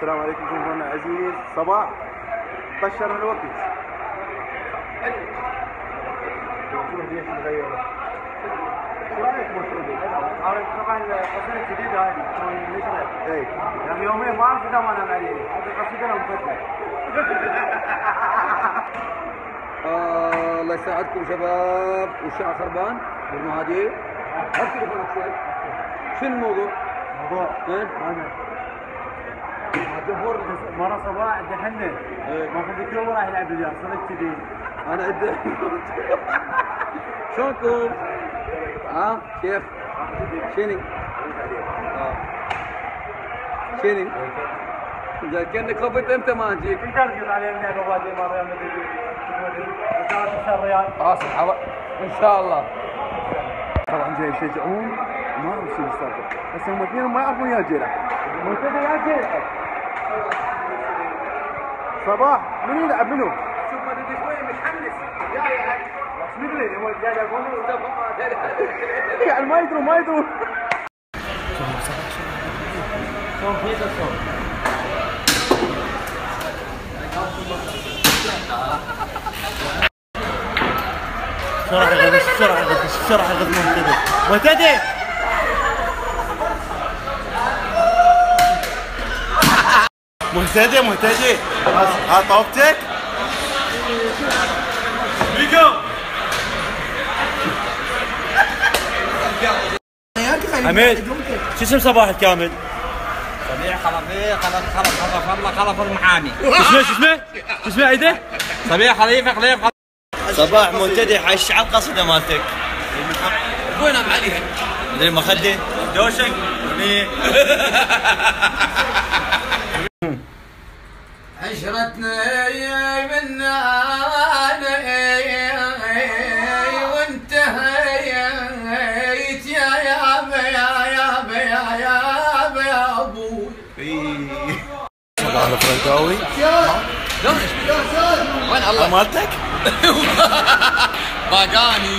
السلام عليكم جمهورنا العزيز. صباح طشر الوقت. ليش مغيره؟ شو رايك مرتضى؟ طبعا القصيده الجديده هذه نزلت اي يعني يومين ما اعرف اذا ما انام عليه، هذه القصيده انا مفكر. الله يساعدكم شباب. والشعر خربان والمهادير. هات تليفونك شوي. شنو الموضوع؟ موضوع انا الجمهور مره صباح عنده حنه ماخذ يوم راح يلعب اليوم صرت كذي. انا عندي شلونكم؟ كيف؟ شنو؟ شنو؟ كأنك خفت انت ما اجيك. انت ترقص عليه من المبادئ مره يوم وزاره الرياض. ان شاء الله. طبعا جاي يشجعون ما اعرف شو السالفه، بس هم اثنين ما يعرفون يا جيلان. مرتضى يا جيلان. صباح من يلعب منو؟ شوف ما تدري شوي متحمس. شو يدري هو جاي يقول يعني ما يدرون. شلون في الصوت؟ شو راح يغش مرتضى؟ مهتدي ها طوبتك؟ بيجو حميد شو اسم صباح الكامل؟ صبيح خلف المحامي. شو اسمه عيده؟ صبيح خليف صباح منتدي حش على القصيدة مالتك. وين ام عليها؟ مدري مخدي دوشك عشرتنا منا وانتهيت يا ابوي. صباح الفرنكاوي. وين الله مالتك؟ باقاني